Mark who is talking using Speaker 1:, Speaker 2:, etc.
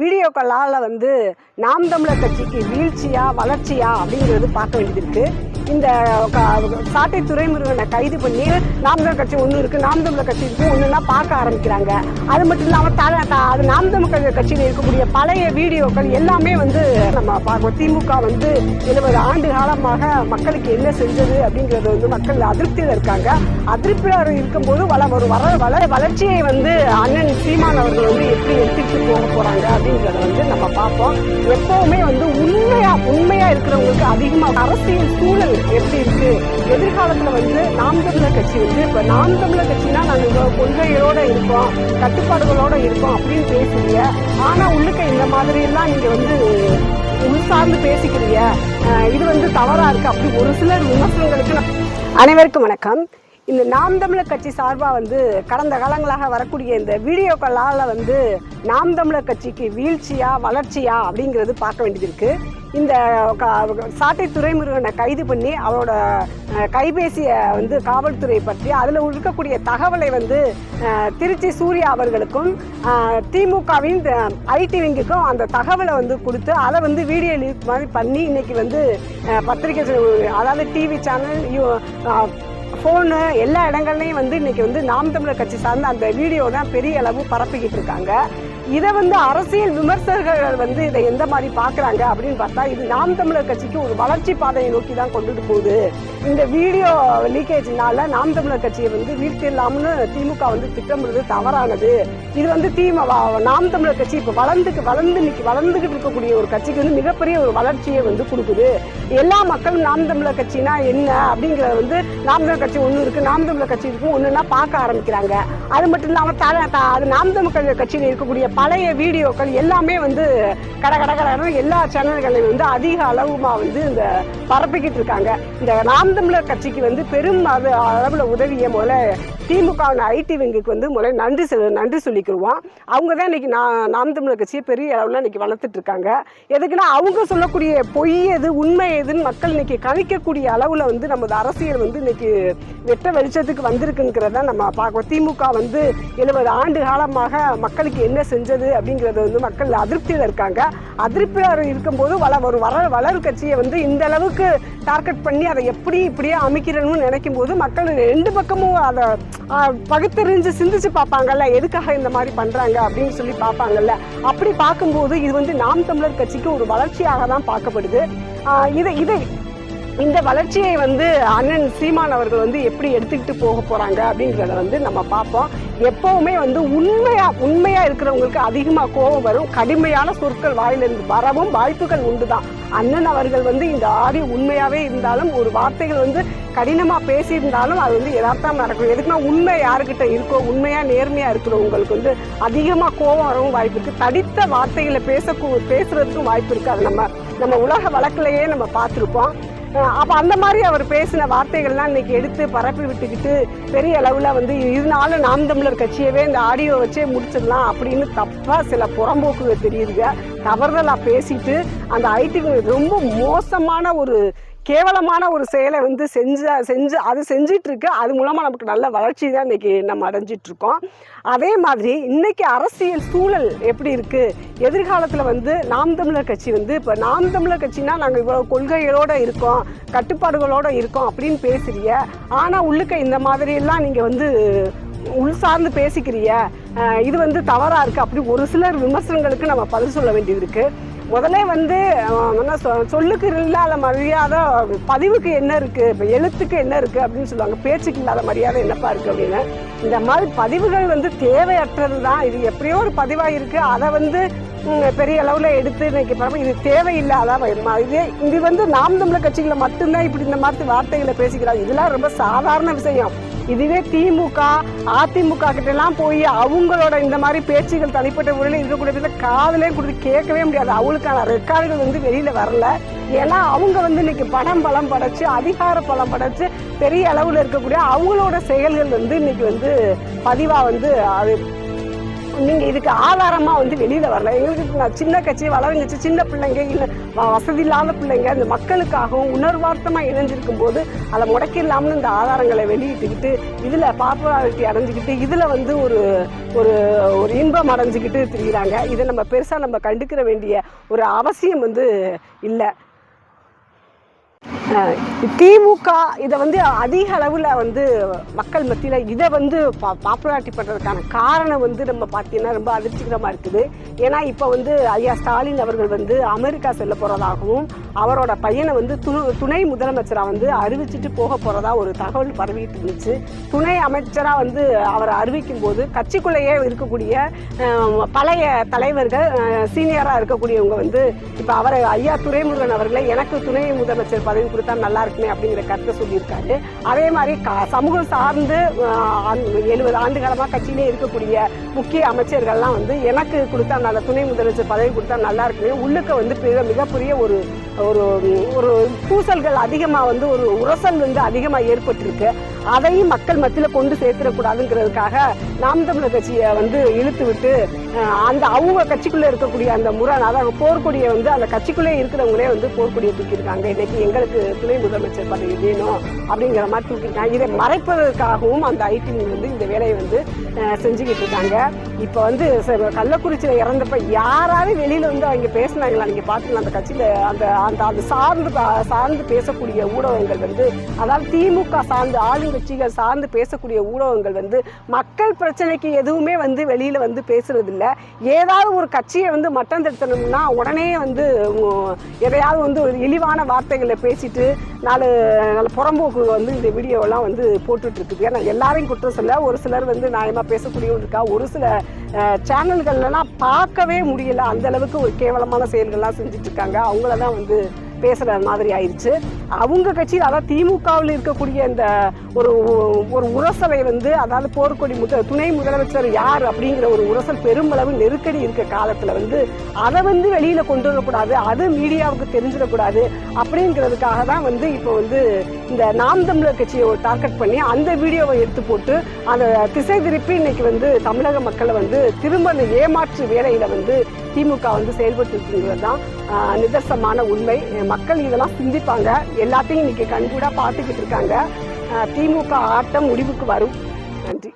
Speaker 1: வீடியோக்களால் நாம் தமிழர் கட்சிக்கு வீழ்ச்சியா வளர்ச்சியா அப்படிங்கிறது பார்க்க வேண்டியது இருக்கு. இந்த சாட்டை துரைமுருகனை கைது பண்ணி நாம் தமிழர் கட்சி ஒன்று இருக்கு, நாம் தமிழர் கட்சி இருக்கு ஒன்றுன்னா பார்க்க ஆரம்பிக்கிறாங்க. அது மட்டும் இல்லாமல் அது நாம் தமிழர் கட்சியில் இருக்கக்கூடிய பழைய வீடியோக்கள் எல்லாமே நம்ம பார்க்கணும். திமுக 70 ஆண்டு காலமாக மக்களுக்கு என்ன செஞ்சது அப்படிங்கிறது மக்கள் அதிருப்தியில் இருக்காங்க. அதிருப்தியில் இருக்கும்போது வளர்ச்சியை அண்ணன் சீமான் அவர்கள் எப்படி எடுத்துக்கிட்டு போக போறாங்க அப்படிங்கிறத நம்ம பார்ப்போம். எப்பவுமே உண்மையா இருக்கிறவங்களுக்கு அதிகமாக அரசியல் சூழல் எப்படி இருக்கு, எதிர்காலத்துல நாம் தமிழர் கட்சி இப்ப நாம் தமிழர் கட்சினா நாங்க கொள்கைகளோட இருக்கோம், கட்டுப்பாடுகளோட இருக்கோம் அப்படின்னு பேசுறீங்க. ஆனா உள்ளுக்க இந்த மாதிரி எல்லாம் நீங்க உள்சார்ந்து பேசிக்கிறீங்க, இது தவறா இருக்கு அப்படி ஒரு சிலர் விமர்சனங்களுக்கு. அனைவருக்கும் வணக்கம். இந்த நாம் தமிழர் கட்சி சார்பாக கடந்த காலங்களாக வரக்கூடிய இந்த வீடியோக்களால் நாம் தமிழர் கட்சிக்கு வீழ்ச்சியா வளர்ச்சியா அப்படிங்கிறது பார்க்க வேண்டியது இருக்கு. இந்த சாட்டை துரைமுருகனை கைது பண்ணி அவரோட கைபேசியை காவல்துறை பற்றி அதில் இருக்கக்கூடிய தகவலை திருச்சி சூர்யா அவர்களுக்கும் திமுகவின் ஐடி விங்குக்கும் அந்த தகவலை கொடுத்து அதை வீடியோ லீக் மாதிரி பண்ணி இன்னைக்கு பத்திரிகை, அதாவது டிவி சேனல், ஃபோனு எல்லா இடங்கள்லையும் இன்னைக்கு நாம் தமிழர் கட்சி சார்ந்த அந்த வீடியோ தான் பெரிய அளவு பரப்பிக்கிட்டு இருக்காங்க. இதை அரசியல் விமர்சகர்கள் இதை எந்த மாதிரி பார்க்குறாங்க அப்படின்னு பார்த்தா, இது நாம் தமிழர் கட்சிக்கு ஒரு வளர்ச்சி பாதையை நோக்கி தான் கொண்டுட்டு போகுது. இந்த வீடியோ லீக்கேஜ்னால நாம் தமிழர் கட்சியை வீழ்த்திடலாம்னு திமுக திட்டமிடுறது தவறானது. இது நாம் தமிழர் கட்சி இப்போ வளர்ந்துகிட்டு இருக்கக்கூடிய ஒரு கட்சிக்கு மிகப்பெரிய ஒரு வளர்ச்சியை கொடுக்குது. எல்லா மக்களும் நாம் தமிழர் கட்சினா என்ன அப்படிங்கிறத நாம் தமிழர் கட்சி ஒன்று இருக்கு, நாம் தமிழர் கட்சி இருக்கும் ஒன்றுன்னா பார்க்க ஆரம்பிக்கிறாங்க. அது மட்டும் இல்லாமல் அது நாம் தமிழர் கட்சியில் இருக்கக்கூடிய பழைய வீடியோக்கள் எல்லாமே கடகடகடன்னு எல்லா சேனல்களையும் அதிக அளவுமா இந்த பரப்பிக்கிட்டு இருக்காங்க. இந்த நாம் தமிழர் கட்சிக்கு பெரும் அளவில் உதவிய முதல்ல திமுக ஐடி விங்குக்கு முதல்ல நன்றி சொல்லிக்கிடுவோம். அவங்க தான் இன்னைக்கு நாம் தமிழர் கட்சியை பெரிய அளவில் இன்னைக்கு வளர்த்துட்டு இருக்காங்க. எதுக்குன்னா அவங்க சொல்லக்கூடிய பொய் எது உண்மை எதுன்னு மக்கள் இன்னைக்கு கணிக்கக்கூடிய அளவில் நமது அரசியல் இன்னைக்கு வெட்ட வெளிச்சத்துக்கு வந்திருக்குங்கிறத நம்ம பார்க்கணும். திமுக 70 ஆண்டு காலமாக மக்களுக்கு என்ன செஞ்சது அப்படிங்கிறது மக்கள் அதிருப்தியில் இருக்காங்க. அதிருப்தியில் இருக்கும்போது வளர் கட்சியை இந்த அளவுக்கு டார்கெட் பண்ணி அதை இப்படியே அமைக்கிறணும்னு நினைக்கும் போது மக்கள் ரெண்டு பக்கமும் அதை பகுத்தறிஞ்சு சிந்திச்சு பார்ப்பாங்கல்ல, எதுக்காக இந்த மாதிரி பண்றாங்க அப்படின்னு சொல்லி பார்ப்பாங்கல்ல. அப்படி பார்க்கும்போது இது நாம் தமிழர் கட்சிக்கு ஒரு வளர்ச்சியாக தான் பார்க்கப்படுது. இந்த வளர்ச்சியை அண்ணன் சீமான் அவர்கள் எப்படி எடுத்துக்கிட்டு போக போறாங்க அப்படிங்கிறத நம்ம பார்ப்போம். எப்பவுமே உண்மையா இருக்கிறவங்களுக்கு அதிகமா கோபம் வரும், கடுமையான சொற்கள் வாயிலிருந்து வரவும் வாய்ப்புகள் உண்டுதான். அண்ணன் அவர்கள் இந்த ஆடியோ உண்மையாவே இருந்தாலும் ஒரு வார்த்தைகள் கடினமா பேசியிருந்தாலும் அது யதார்த்தமா நடக்கும். எதுக்குன்னா உண்மை யாருக்கிட்ட இருக்கோ, உண்மையா நேர்மையா இருக்கிறவங்களுக்கு அதிகமா கோபம் வரவும் வாய்ப்பு இருக்கு, தடித்த வார்த்தைகளை பேசுறதுக்கும் வாய்ப்பு இருக்கு. அது நம்ம உலக வழக்கிலேயே நம்ம பார்த்துருப்போம். அப்போ அந்த மாதிரி அவர் பேசின வார்த்தைகள்லாம் இன்னைக்கு எடுத்து பரப்பி விட்டுக்கிட்டு பெரிய அளவில் இதனால நாம் தமிழர் கட்சியவே இந்த ஆடியோ வச்சே முடிச்சிடலாம் அப்படின்னு தப்பா சில புறம்போக்குகள் தெரியுதுங்க. தவறுதலாக பேசிட்டு அந்த ஐடி ரொம்ப மோசமான ஒரு கேவலமான ஒரு செயலை செஞ்சிட்டு இருக்கு. அது மூலமா நமக்கு நல்ல வளர்ச்சி தான் இன்னைக்கு நம்ம அடைஞ்சிட்டு இருக்கோம். அதே மாதிரி இன்னைக்கு அரசியல் சூழல் எப்படி இருக்கு, எதிர்காலத்துல நாம் தமிழர் கட்சி இப்ப நாம் தமிழர் கட்சினா நாங்க இவ்வளவு கொள்கைகளோட இருக்கோம், கட்டுப்பாடுகளோட இருக்கோம் அப்படின்னு பேசுறீங்க. ஆனா உள்ளுக்க இந்த மாதிரி எல்லாம் நீங்க உள்சார்ந்து பேசிக்கிறீங்க, இது தவறா இருக்கு அப்படி ஒரு சிலர் விமர்சனங்களுக்கு நம்ம பதில் சொல்ல வேண்டியது இருக்கு. முதல்ல சொல்லுக்கு இல்லாத மரியாதை பதிவுக்கு என்ன இருக்கு, இப்போ எழுத்துக்கு என்ன இருக்கு அப்படின்னு சொல்லுவாங்க, பேச்சுக்கு இல்லாத மரியாதை என்னப்பா இருக்கு அப்படின்னு. இந்த மாதிரி பதிவுகள் தேவையற்றது தான். இது எப்படியோ ஒரு பதிவாக இருக்கு, அதை பெரிய அளவில் எடுத்து இன்னைக்கு பரவாயில்ல, இது தேவையில்லாத இது நாம் தமிழர் கட்சிகளை மட்டும்தான் இப்படி இந்த மாதிரி வார்த்தைகளை பேசிக்கிறாங்க. இதெல்லாம் ரொம்ப சாதாரண விஷயம். இதுவே திமுக அதிமுக கிட்ட எல்லாம் போய் அவங்களோட இந்த மாதிரி பேச்சுகள் தனிப்பட்ட முறையில் இருக்கக்கூடிய காதலே கொடுத்து கேட்கவே முடியாது. அவங்களுக்கான ரெக்கார்டுகள் வெளியில வரல. ஏன்னா அவங்க இன்னைக்கு பலம் படைச்சு அதிகார பலம் படைச்சு பெரிய அளவில் இருக்கக்கூடிய அவங்களோட செயல்கள் இன்னைக்கு பதிவா அது நீங்கள் இதுக்கு ஆதாரமாக வந்து வெளியில் வரல. எங்களுக்கு சின்ன கட்சி வளர்ந்துச்சு, சின்ன பிள்ளைங்க இல்லை வசதி இல்லாத பிள்ளைங்க அந்த மக்களுக்காகவும் உணர்வார்த்தமாக இணைஞ்சிருக்கும் போது அதை முடக்கிடலாம்னு இந்த ஆதாரங்களை வெளியிட்டுக்கிட்டு இதில் பாப்புலாரிட்டி அடைஞ்சிக்கிட்டு இதில் வந்து ஒரு ஒரு ஒரு இன்பம் அடைஞ்சிக்கிட்டு திரிகிறாங்க. இதை நம்ம பெருசாக நம்ம கண்டுக்கிற வேண்டிய ஒரு அவசியம் வந்து இல்லை. திமுக இதை வந்து அதிக அளவில் வந்து மக்கள் மத்தியில் இதை வந்து பாப்புலாரிட்டி பண்ணுறதுக்கான காரணம் வந்து நம்ம பார்த்தீங்கன்னா ரொம்ப அதிர்ச்சிகரமாக இருக்குது. ஏன்னா இப்போ வந்து ஐயா ஸ்டாலின் அவர்கள் வந்து அமெரிக்கா செல்ல போகிறதாகவும் அவரோட பையனை வந்து துணை முதலமைச்சராக வந்து அறிவிச்சிட்டு போக போகிறதா ஒரு தகவல் பரவிட்டு இருந்துச்சு. துணை அமைச்சராக வந்து அவரை அறிவிக்கும் போது கட்சிக்குள்ளேயே இருக்கக்கூடிய பழைய தலைவர்கள் சீனியராக இருக்கக்கூடியவங்க வந்து இப்போ அவரை ஐயா துரைமுருகன் அவர்களை எனக்கு துணை முதலமைச்சர் பதவி கொடுத்தா நல்லா இருக்குமே அப்படிங்கிற கருத்தை சொல்லியிருக்காரு. அதே மாதிரி சமூகம் சார்ந்து 70 ஆண்டு காலமாக கட்சியிலே இருக்கக்கூடிய முக்கிய அமைச்சர்கள்லாம் வந்து எனக்கு கொடுத்தா நல்ல துணை முதலமைச்சர் பதவி கொடுத்தா நல்லா இருக்குமே உள்ளுக்க வந்து மிகப்பெரிய ஒரு ஒரு ஒரு பூசல்கள் அதிகமாக வந்து ஒரு உரசல் வந்து அதிகமாக ஏற்பட்டிருக்கு. அதையும் மக்கள் மத்தியில் கொண்டு சேர்த்துடக்கூடாதுங்கிறதுக்காக நாம் தமிழர் கட்சியை வந்து இழுத்து விட்டு அந்த அவங்க கட்சிக்குள்ளே இருக்கக்கூடிய அந்த முரண் அதாவது போர்க்கொடியை வந்து அந்த கட்சிக்குள்ளே இருக்கிறவங்களே வந்து போர்க்கொடியை தூக்கியிருக்காங்க. இன்னைக்கு எங்களுக்கு துணை முதலமைச்சர் பதவி வேணும் அப்படிங்கிற மாதிரி தூக்கியிருக்காங்க. இதை மறைப்பதற்காகவும் அந்த ஐடி வந்து இந்த வேலையை வந்து செஞ்சுக்கிட்டு இருக்காங்க. இப்போ வந்து கள்ளக்குறிச்சியில் இறந்தப்ப யாராவது வெளியில் வந்து அவங்க பேசினாங்களா? நீங்கள் பார்த்துக்கலாம் அந்த கட்சியில் அந்த அந்த அது சார்ந்து பேசக்கூடிய ஊடகங்கள் வந்து அதாவது திமுக சார்ந்து ஆளுங்கட்சிகள் சார்ந்து பேசக்கூடிய ஊடகங்கள் வந்து மக்கள் பிரச்சனைக்கு எதுவுமே வந்து வெளியில் வந்து பேசுறது இல்லை. ஏதாவது ஒரு கட்சியை வந்து மட்டம் தடுத்தணும்னா உடனே வந்து எதையாவது வந்து ஒரு இழிவான வார்த்தைகளை பேசிட்டு நாலு புறம்போக்கு வந்து இந்த வீடியோவெல்லாம் வந்து போட்டுட்டு இருக்குது. ஏன்னா எல்லாரையும் குற்றம் சொல்ல ஒரு சிலர் வந்து நியாயமாக பேசக்கூடியவங்க இருக்கா, ஒரு சில சேனல்கள்லாம் பார்க்கவே முடியல, அந்த அளவுக்கு ஒரு கேவலமான செயல்கள்லாம் செஞ்சுட்டு இருக்காங்க. அவங்கள தான் வந்து பேசுகிற மாதிரி ஆயிடுச்சு. அவங்க கட்சியில் அதாவது திமுகவில் இருக்கக்கூடிய இந்த ஒரு ஒரு உரசலை வந்து அதாவது போர்க்கொடி துணை முதலமைச்சர் யார் அப்படிங்கிற ஒரு உரசல் பெருமளவு நெருக்கடி இருக்க காலத்தில் வந்து அதை வந்து வெளியில் கொண்டு வரக்கூடாது, அது மீடியாவுக்கு தெரிஞ்சிடக்கூடாது அப்படிங்கிறதுக்காக தான் வந்து இப்போ வந்து இந்த நாம் தமிழர் கட்சியை ஒரு டார்கெட் பண்ணி அந்த வீடியோவை எடுத்து போட்டு அந்த திசை திருப்பி இன்னைக்கு வந்து தமிழக மக்களை வந்து திரும்ப அந்த ஏமாற்று வேலையில் வந்து திமுக வந்து செயல்பட்டு இருக்குங்கிறது தான் நிதர்சனமான உண்மை. மக்கள் இதெல்லாம் சிந்திப்பாங்க. எல்லாத்தையும் இன்னைக்கு கண்கூடா பார்த்துக்கிட்டு இருக்காங்க. திமுக ஆட்டம் முடிவுக்கு வரும். நன்றி.